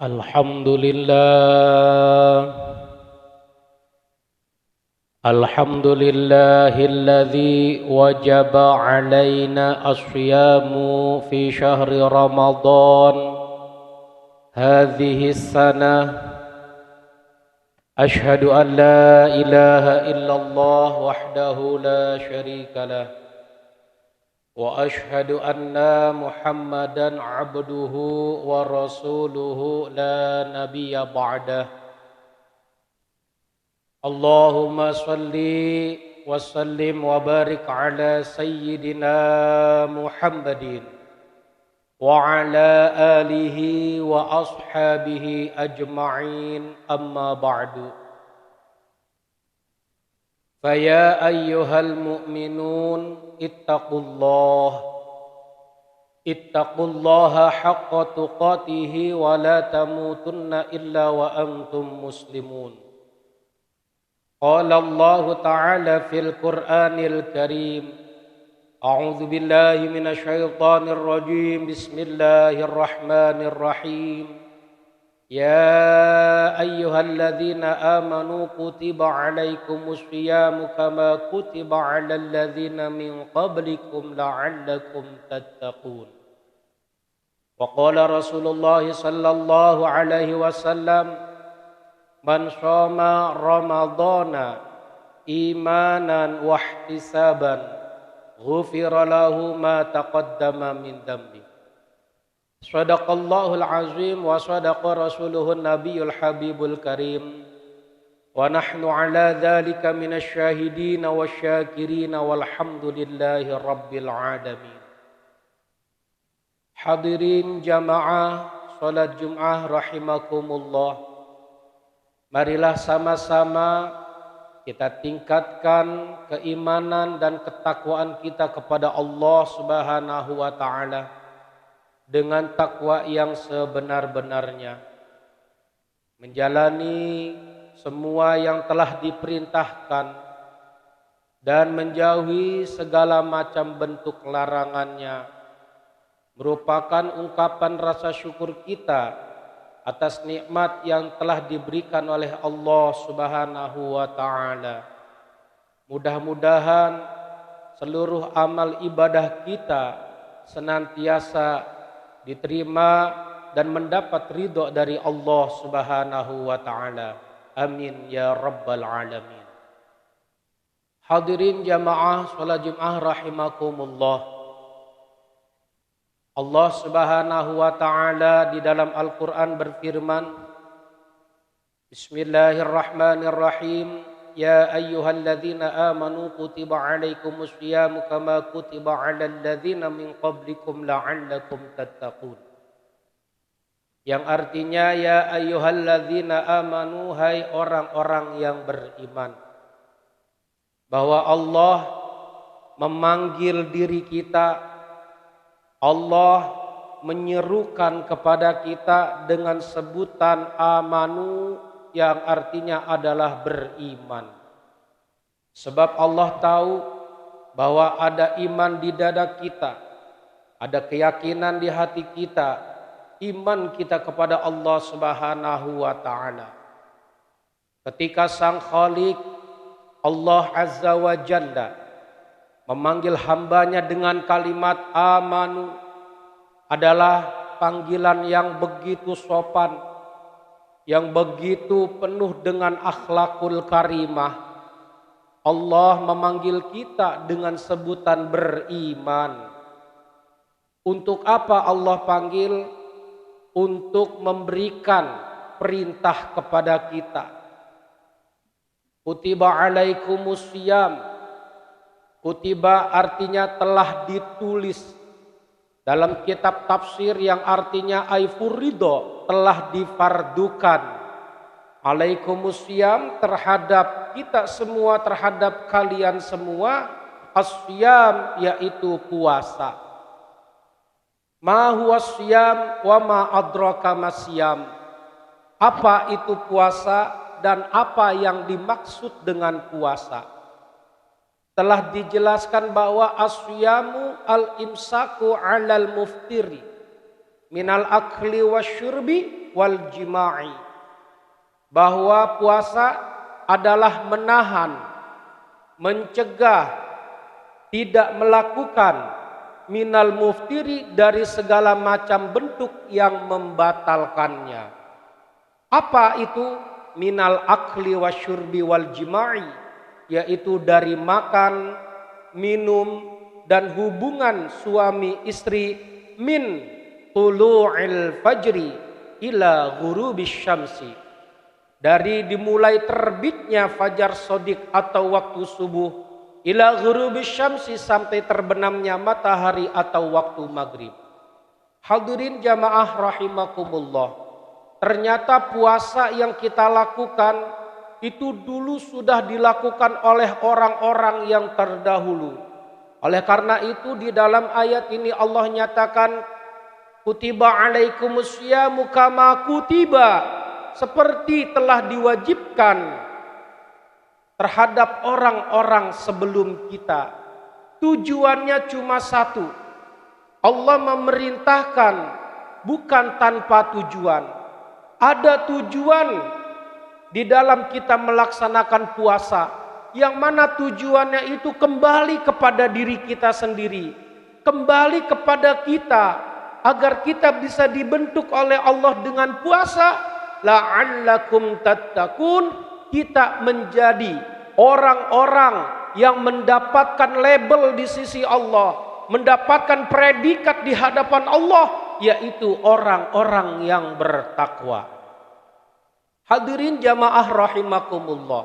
Alhamdulillahilladzi wajaba alaina as-siyamu fi syahri Ramadan hadhihi sanah. Ashhadu an la ilaha illallah wahdahu la syarika lah wa ashhadu anna Muhammadan abduhu wa rasuluhu la nabiyya ba'dah. Allahumma salli wa sallim wa barik ala sayyidina Muhammadin wa ala alihi wa ashabihi ajma'in, amma ba'du. Faya ayyuhal mu'minun ittaqullaha haqqa tuqatihi wa la tamutunna illa wa antum muslimun. Qala Allah Ta'ala fil Qur'anil Karim. A'udzu billahi minasy syaithanir rajim. Bismillahirrahmanirrahim. Ya ayyuhalladzina amanu kutiba 'alaikumus syiyamu kama kutiba 'alal ladzina min qablikum la'allakum tattaqun. Wa qala Rasulullah sallallahu alaihi wasallam, man shoma ramadhana imanan wa ihtisaban ghufira lahu ma taqaddama min dhanbi. Shadaqallahul azim wa shadaqa rasuluhun nabiyul habibul karim. Wa nahnu ala dhalika minasy syahidin wasyakirin walhamdulillahi rabbil alamin. Hadirin jamaah salat Jumat rahimakumullah. Marilah sama-sama kita tingkatkan keimanan dan ketakwaan kita kepada Allah Subhanahu wa Ta'ala dengan takwa yang sebenar-benarnya, menjalani semua yang telah diperintahkan dan menjauhi segala macam bentuk larangannya, merupakan ungkapan rasa syukur kita atas nikmat yang telah diberikan oleh Allah Subhanahu wa Ta'ala. Mudah-mudahan seluruh amal ibadah kita senantiasa diterima dan mendapat ridho dari Allah Subhanahu wa Ta'ala. Amin ya rabbal alamin. Hadirin jamaah salat Jumat rahimakumullah. Allah Subhanahu wa Ta'ala di dalam Al-Quran berfirman, Bismillahirrahmanirrahim. Ya ayyuhalladzina amanu kutiba alaikumus syiyamu kama kutiba alal ladzina min qablikum la'allakum tattaqun. Yang artinya, ya ayyuhalladzina amanu, hai orang-orang yang beriman, bahwa Allah memanggil diri kita, Allah menyerukan kepada kita dengan sebutan amanu, yang artinya adalah beriman. Sebab Allah tahu bahwa ada iman di dada kita, ada keyakinan di hati kita, iman kita kepada Allah Subhanahu wa Ta'ala. Ketika Sang Khalik Allah Azza wa Jalla memanggil hambanya dengan kalimat amanu, adalah panggilan yang begitu sopan, yang begitu penuh dengan akhlakul karimah. Allah memanggil kita dengan sebutan beriman. Untuk apa Allah panggil? Untuk memberikan perintah kepada kita. Kutiba alaikumus syiyam. Kutiba artinya telah ditulis. Dalam kitab tafsir yang artinya aifurido, telah difardukan. Alaikumusiyam, terhadap kita semua, terhadap kalian semua, asyam, yaitu puasa. Ma huwa syam wa ma adraka masyam. Apa itu puasa dan apa yang dimaksud dengan puasa? Telah dijelaskan bahwa asyamu al-imsaku alal muftiri minal akli wasyurbi wal jima'i. Bahwa puasa adalah menahan, mencegah, tidak melakukan minal muftiri dari segala macam bentuk yang membatalkannya. Apa itu? Minal akli wasyurbi wal jima'i, yaitu dari makan, minum, dan hubungan suami istri min tulu'il fajri ila ghurubis syamsi, dari dimulai terbitnya fajar sodik atau waktu subuh ila ghurubis syamsi, sampai terbenamnya matahari atau waktu maghrib. Hadirin jamaah rahimakumullah, ternyata puasa yang kita lakukan itu dulu sudah dilakukan oleh orang-orang yang terdahulu. Oleh karena itu di dalam ayat ini Allah nyatakan kutiba alaikumusyamu kama kutiba, seperti telah diwajibkan terhadap orang-orang sebelum kita. Tujuannya cuma satu. Allah memerintahkan bukan tanpa tujuan. Ada tujuan di dalam kita melaksanakan puasa, yang mana tujuannya itu kembali kepada diri kita sendiri, kembali kepada kita, agar kita bisa dibentuk oleh Allah dengan puasa. La'allakum tattaqun, kita menjadi orang-orang yang mendapatkan label di sisi Allah, mendapatkan predikat di hadapan Allah, yaitu orang-orang yang bertakwa. Hadirin jamaah rahimakumullah,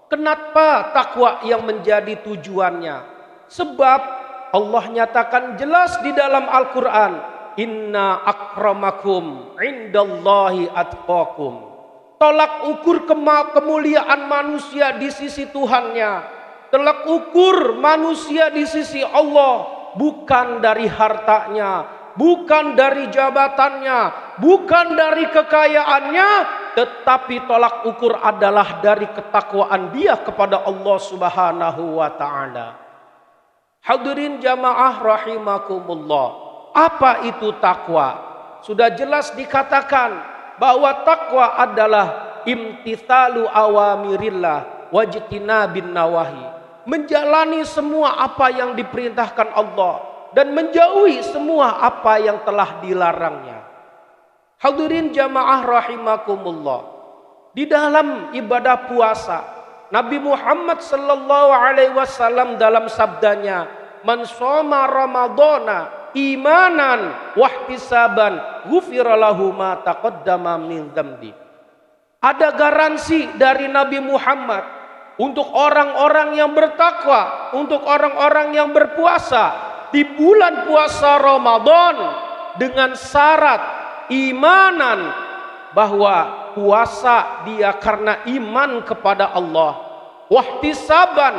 kenapa takwa yang menjadi tujuannya? Sebab Allah nyatakan jelas di dalam Al-Quran, inna akramakum indallahi atqakum. Tolak ukur kemuliaan manusia di sisi Tuhannya, tolak ukur manusia di sisi Allah bukan dari hartanya, bukan dari jabatannya, bukan dari kekayaannya, tetapi tolak ukur adalah dari ketakwaan dia kepada Allah Subhanahu wa ta'ala. Hadirin jamaah rahimakumullah, apa itu takwa? Sudah jelas dikatakan bahwa takwa adalah imtithalu awamirillah wajtinabin nawahi, menjalani semua apa yang diperintahkan Allah dan menjauhi semua apa yang telah dilarangnya. Hadirin jamaah rahimakumullah, di dalam ibadah puasa Nabi Muhammad sallallahu alaihi wasallam dalam sabdanya, man shoma ramadhana imanan wahtisaban ghufira lahu ma taqaddama min dzambi. Ada garansi dari Nabi Muhammad untuk orang-orang yang bertakwa, untuk orang-orang yang berpuasa di bulan puasa Ramadan dengan syarat imanan, bahwa puasa dia karena iman kepada Allah, wahtisaban,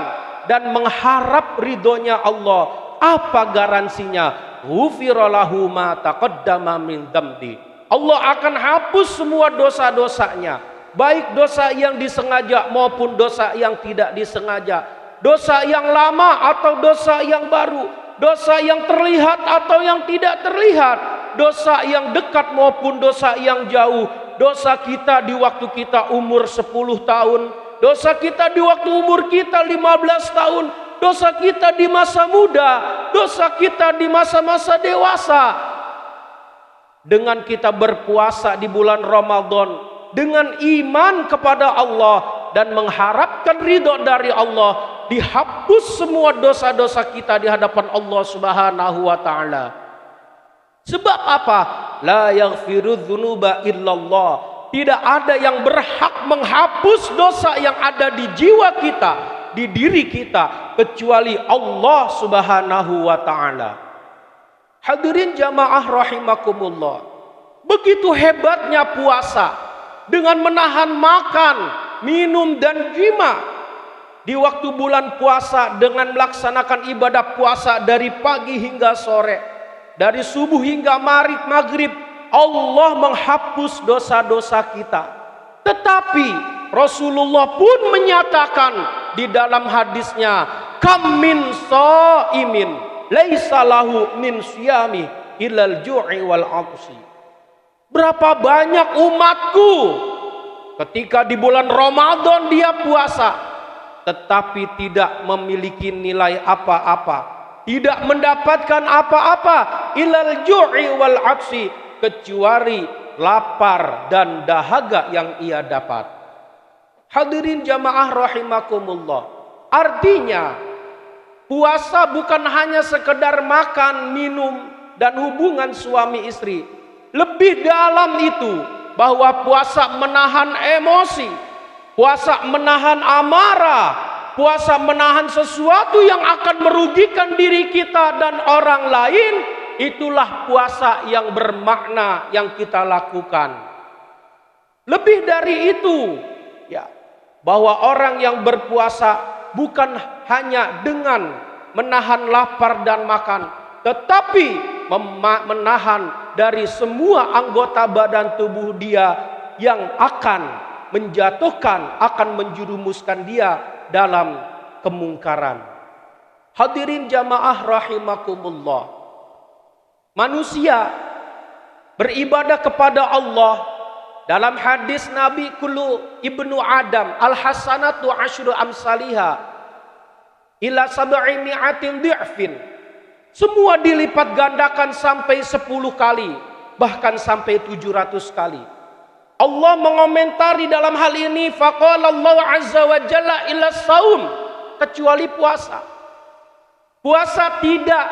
dan mengharap ridhonya Allah. Apa garansinya? Ghufira lahu ma taqaddama min dzambi. Allah akan hapus semua dosa-dosanya, baik dosa yang disengaja maupun dosa yang tidak disengaja, dosa yang lama atau dosa yang baru, dosa yang terlihat atau yang tidak terlihat, dosa yang dekat maupun dosa yang jauh, dosa kita di waktu kita umur 10 tahun, dosa kita di waktu umur kita 15 tahun, dosa kita di masa muda, dosa kita di masa-masa dewasa. Dengan kita berpuasa di bulan Ramadan dengan iman kepada Allah dan mengharapkan ridho dari Allah, dihapus semua dosa-dosa kita di hadapan Allah Subhanahu wa ta'ala. Sebab apa? La yaghfiru dzunuba illallah. Tidak ada yang berhak menghapus dosa yang ada di jiwa kita, di diri kita, kecuali Allah Subhanahu wa ta'ala. Hadirin jamaah rahimakumullah, begitu hebatnya puasa dengan menahan makan, minum, dan jima di waktu bulan puasa, dengan melaksanakan ibadah puasa dari pagi hingga sore, dari subuh hingga maghrib. Allah menghapus dosa-dosa kita. Tetapi Rasulullah pun menyatakan di dalam hadisnya, kam min shaimin laisa lahu min siyami illal ju'i wal 'atshi. Berapa banyak umatku ketika di bulan Ramadan dia puasa, tetapi tidak memiliki nilai apa-apa, tidak mendapatkan apa-apa, ilal ju'i wal atsi, kecuali lapar dan dahaga yang ia dapat. Hadirin jamaah rahimakumullah, artinya puasa bukan hanya sekedar makan, minum, dan hubungan suami istri. Lebih dalam itu, bahwa puasa menahan emosi, puasa menahan amarah, puasa menahan sesuatu yang akan merugikan diri kita dan orang lain. Itulah puasa yang bermakna yang kita lakukan. Lebih dari itu, ya, bahwa orang yang berpuasa bukan hanya dengan menahan lapar dan makan, tetapi menahan dari semua anggota badan tubuh dia yang akan menjatuhkan, akan menjerumuskan dia dalam kemungkaran. Hadirin jamaah rahimakumullah, manusia beribadah kepada Allah. Dalam hadis Nabi, kullu ibnu Adam al-hasanatu asyru amsaliha ila sab'i mi'atin dhi'fin. Semua dilipat gandakan sampai 10 kali, bahkan sampai 700 kali. Allah mengomentari dalam hal ini, faqala Allah azza wa jalla illa saum, kecuali puasa. Puasa tidak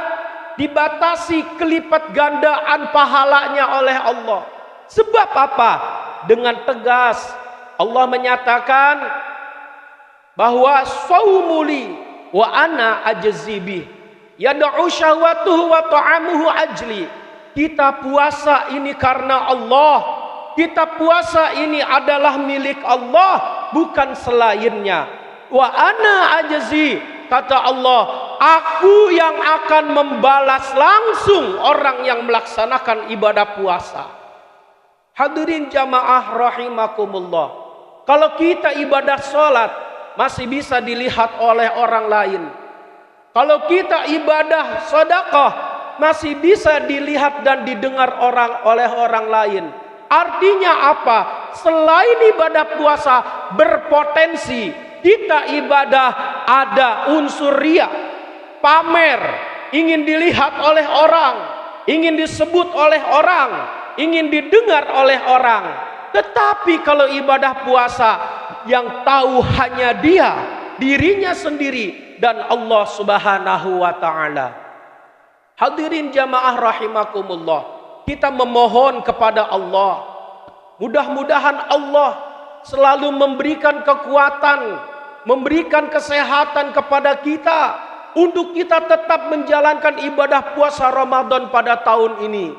dibatasi kelipat gandaan pahalanya oleh Allah. Sebab apa? Dengan tegas Allah menyatakan bahwa saumuli wa ana ajzibih. Yad'u syahwatuhu wa ta'amuhu ajli. Kita puasa ini karena Allah. Kita puasa ini adalah milik Allah, bukan selainnya. Wa ana ajzi, kata Allah, aku yang akan membalas langsung orang yang melaksanakan ibadah puasa. Hadirin jamaah rahimakumullah, kalau kita ibadah sholat masih bisa dilihat oleh orang lain. Kalau kita ibadah sedekah masih bisa dilihat dan didengar oleh orang lain. Artinya apa? Selain ibadah puasa berpotensi kita ibadah ada unsur riya, pamer, ingin dilihat oleh orang, ingin disebut oleh orang, ingin didengar oleh orang. Tetapi kalau ibadah puasa yang tahu hanya dia, dirinya sendiri dan Allah Subhanahu wa taala. Hadirin jamaah rahimakumullah, kita memohon kepada Allah, mudah-mudahan Allah selalu memberikan kekuatan, memberikan kesehatan kepada kita untuk kita tetap menjalankan ibadah puasa Ramadan pada tahun ini.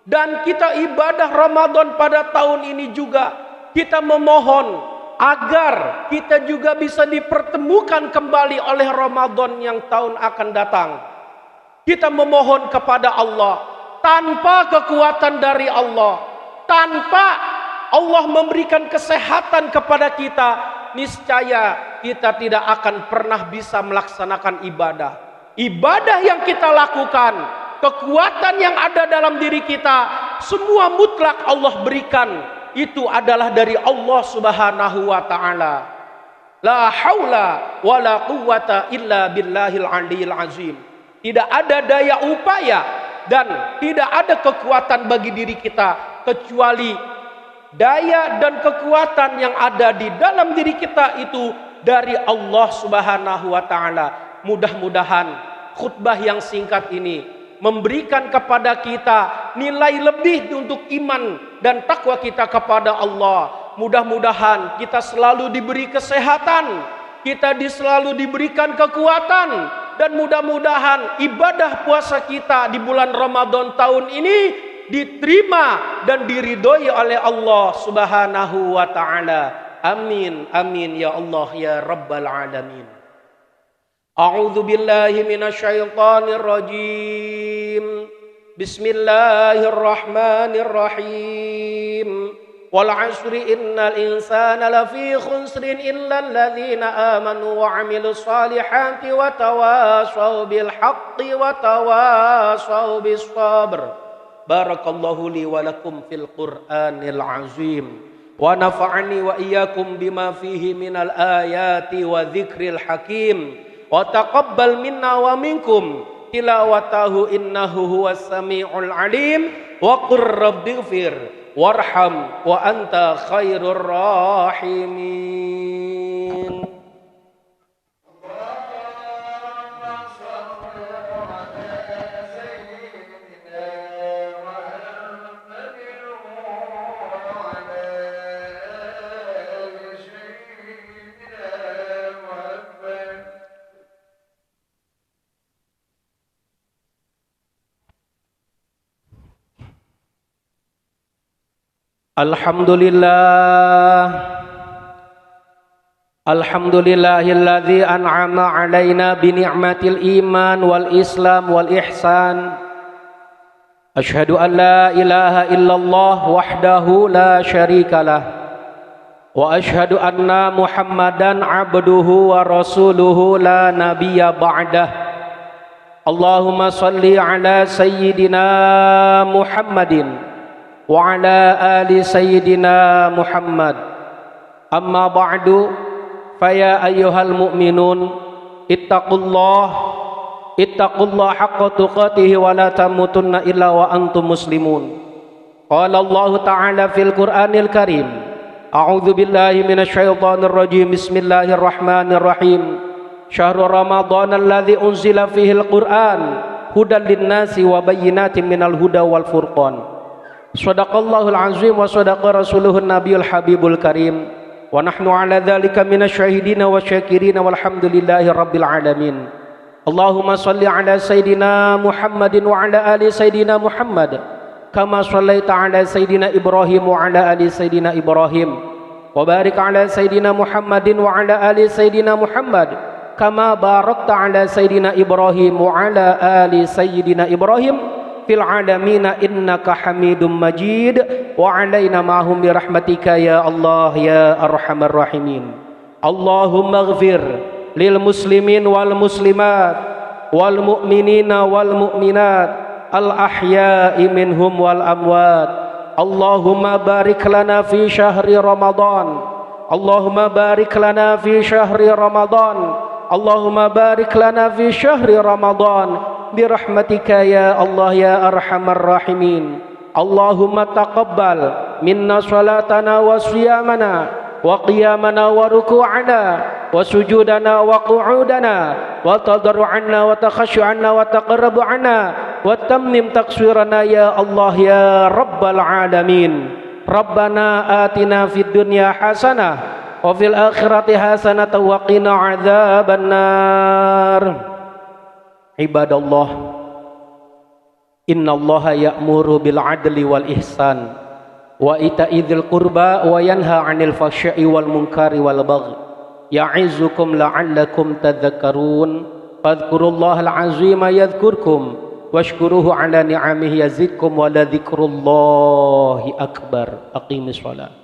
Dan kita ibadah Ramadan pada tahun ini juga kita memohon agar kita juga bisa dipertemukan kembali oleh Ramadan yang tahun akan datang. Kita memohon kepada Allah, tanpa kekuatan dari Allah, tanpa Allah memberikan kesehatan kepada kita, niscaya kita tidak akan pernah bisa melaksanakan ibadah. Ibadah yang kita lakukan, kekuatan yang ada dalam diri kita, semua mutlak Allah berikan. Itu adalah dari Allah Subhanahu wa taala. La haula wala quwwata illa billahil aliyil azim. Tidak ada daya upaya dan tidak ada kekuatan bagi diri kita kecuali daya dan kekuatan yang ada di dalam diri kita itu dari Allah Subhanahu wa taala. Mudah-mudahan khutbah yang singkat ini memberikan kepada kita nilai lebih untuk iman dan takwa kita kepada Allah. Mudah-mudahan kita selalu diberi kesehatan, kita selalu diberikan kekuatan, dan mudah-mudahan ibadah puasa kita di bulan Ramadan tahun ini diterima dan diridhoi oleh Allah Subhanahu wa taala. Amin amin ya Allah ya rabbal alamin. A'udzu billahi minasyaitonir rajim. Bismillahirrahmanirrahim. Wal 'asri innal insana lafi khusrin illal ladzina amanu wa 'amilus solihati wa tawashaw bil haqqi wa tawashaw bis sabr. Barakallahu li wa lakum fil Qur'anil azim. Wa nafa'ani wa iyyakum bima fihi minal ayati wa dzikril hakim. Wa taqabbal minna wa minkum tilawatahu innahu huwas samiul alim. Wa qur rabbighfir warham wa anta khairur rahimin. Alhamdulillahilladzi an'ama 'alaina bi ni'matil iman wal islam wal ihsan. Asyhadu an la ilaha illallah wahdahu la syarikalah wa asyhadu anna Muhammadan 'abduhu wa rasuluhu la nabiyya ba'dah. Allahumma shalli ala sayyidina Muhammadin wa ala ali sayyidina Muhammad. Amma ba'du, faya ayyuhal mu'minun ittaqullah haqqa tuqatih wa la tamutunna illa wa antum muslimun. Qala Allah ta'ala fil Qur'anil Karim, a'udzu billahi minasy syaithanir rajim. Bismillahirrahmanirrahim. Syahrul Ramadan alladzi unzila fihil Qur'an hudan linnasi wa bayyinatin minal huda wal furqan. Shadaqallahul azim wa shadaqa rasuluhun nabiyul habibul karim wa nahnu ala dhalika minasyahidina wa syakirina walhamdulillahi rabbil alamin. Allahumma salli ala sayyidina Muhammadin wa ala ali sayyidina Muhammad kama sallaita ala sayyidina Ibrahim wa ala ali sayyidina Ibrahim wa barik ala sayyidina Muhammadin wa ala ali sayyidina Muhammad kama barakta ala sayyidina Ibrahim wa ala ali sayyidina Ibrahim fil alamina innaka hamidum majid wa alaina ma'hum bi rahmatika ya Allah ya arhamar rahimin. Allahumma ighfir lil muslimin wal muslimat wal mu'minina wal mu'minat al ahya'i minhum wal amwat. Allahumma barik lana fi syahri Ramadan. Allahumma barik lana fi syahri Ramadan. Allahumma barik lana fi syahri Ramadan birahmatika ya Allah ya arhamar rahimin. Allahumma taqabbal minna salatana wa siyamana wa qiyamana wa ruku'ana wa sujudana wa qu'udana wa tadarru'ana wa takhashu'ana wa taqarrubu'ana wa tammim taqsirana ya Allah ya rabbal alamin. Rabbana atina fid dunya hasanah wa fil akhirati hasanah wa qina adzabannar. Ibadallah, innallaha ya'muru bil adli wal ihsan wa ita'i dzil qurba wa yanha 'anil fahsya'i wal munkari wal baghi ya'izukum la'allakum tadhakkarun. Fadhkurullahal 'azima yadhkurkum washkuruhu 'ala ni'amihi yazidkum wa la dzikrullahi akbar. Aqimis shalah.